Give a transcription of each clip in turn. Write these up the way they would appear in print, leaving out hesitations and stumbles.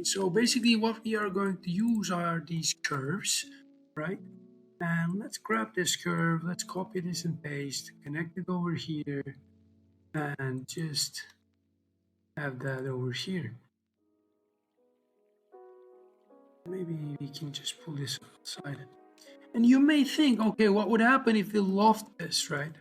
So basically what we are going to use are these curves, right? And let's grab this curve, let's copy this and paste, connect it over here, and just have that over here. Maybe we can just pull this outside. And you may think, okay, what would happen if we loft this, right?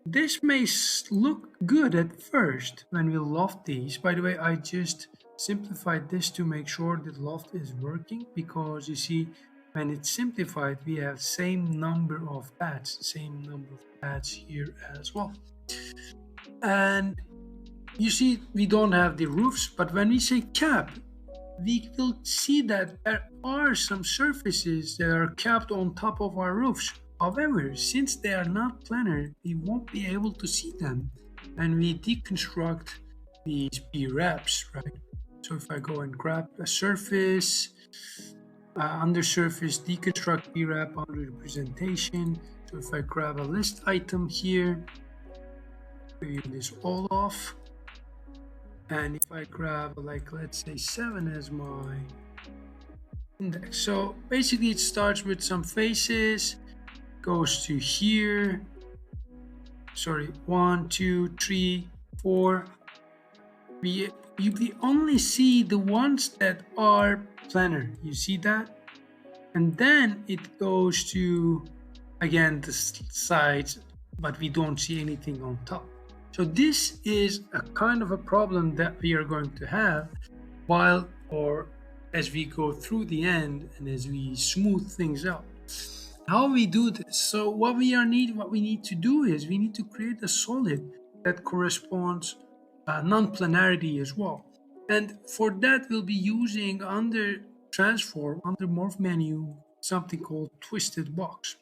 This may look good at first when we loft these. By the way, I just simplified this to make sure that loft is working, because you see, when it's simplified, we have same number of paths, here as well. And you see, we don't have the roofs, but when we say cap, we will see that there are some surfaces that are capped on top of our roofs. However, since they are not planar, we won't be able to see them, and we deconstruct these B-wraps, right? So if I go and grab a surface, under surface, deconstruct B-wrap under representation. So if I grab a list item here, preview this all off, and if I grab, like, let's say 7 as my index. So basically it starts with some faces, goes to here, sorry, 1, 2, 3, 4. We only see the ones that are planar, you see that? And then it goes to, again, the sides, but we don't see anything on top. So this is a kind of a problem that we are going to have as we go through the end and as we smooth things out. How we do this? So what we need to do is we need to create a solid that corresponds non-planarity as well. And for that, we'll be using under transform, under morph menu, something called twisted box.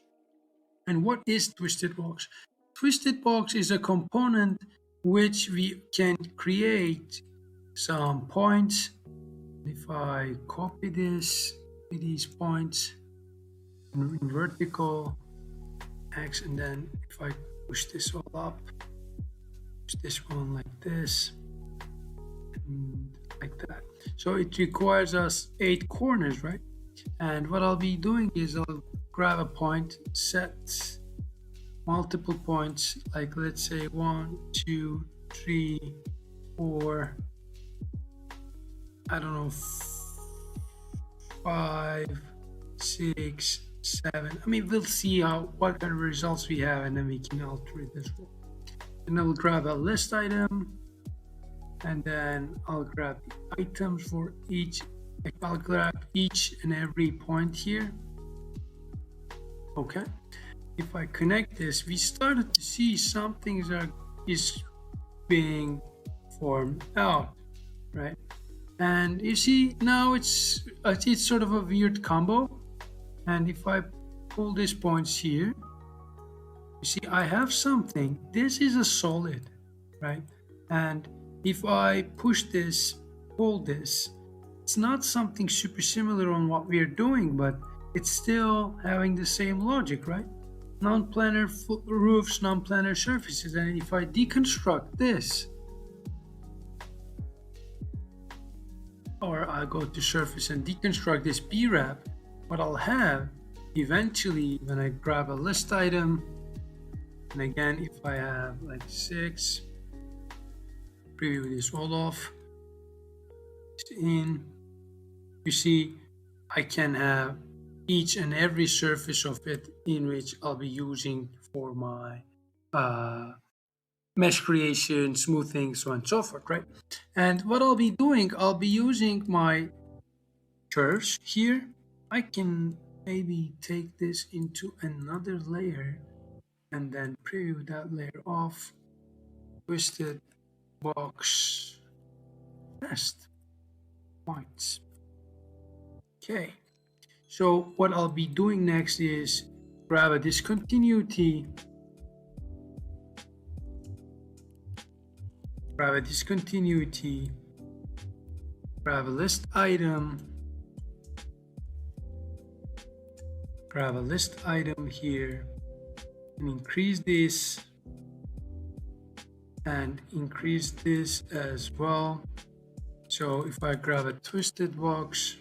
And what is twisted box? Twisted box is a component which we can create some points. If I copy this with these points in vertical X, and then if I push this all up, push this one like this, and like that. So it requires us 8 corners, right? And what I'll be doing is I'll grab a point, set multiple points, like let's say 1, 2, 3, 4, I don't know, 5, 6, 7. I mean, we'll see what kind of results we have, and then we can alter it as well. And I will grab a list item, and then I'll grab the items for each. I'll grab each and every point here. Okay. If I connect this, we started to see some things is being formed out, right? And you see now it's sort of a weird combo. And if I pull these points here, you see I have something. This is a solid, right? And if I push this, pull this, it's not something super similar on what we're doing, but it's still having the same logic, right? Non-planar roofs, non-planar surfaces. And if I deconstruct this, or I go to surface and deconstruct this B-wrap, what I'll have eventually when I grab a list item, and again, if I have like 6, preview this all off, in, you see I can have each and every surface of it in which I'll be using for my mesh creation, smoothing, so on and so forth, right? And what I'll be doing, I'll be using my curves here. I can maybe take this into another layer and then preview that layer off, twisted box test points. Okay, so what I'll be doing next is grab a discontinuity, grab a list item, grab a list item here, and increase this and increase this as well. So if I grab a twisted box,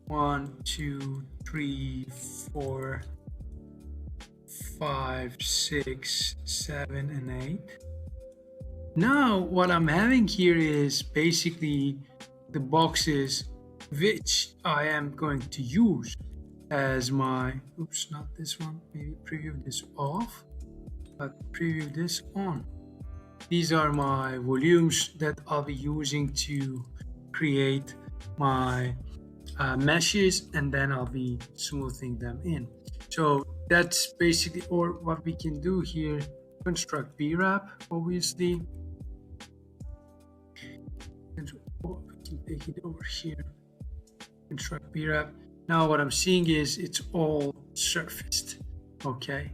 one, two, three, four, 5, 6, 7, and 8. Now what I'm having here is basically the boxes which I am going to use as my, oops, not this one, maybe preview this off, but preview this on. These are my volumes that I'll be using to create my meshes, and then I'll be smoothing them in. So that's basically, or what we can do here, construct VWrap, obviously. And we can take it over here, construct VWrap. Now what I'm seeing is it's all surfaced, okay?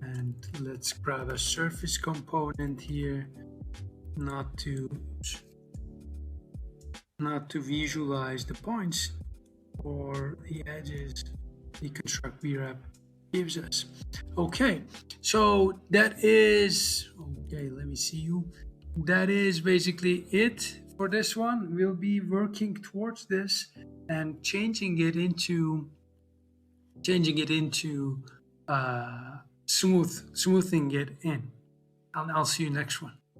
And let's grab a surface component here, not to visualize the points or the edges the construct VWrap gives us. Okay, so that is, okay, let me see you. That is basically it for this one. We'll be working towards this and changing it into smoothing it in. I'll see you next one.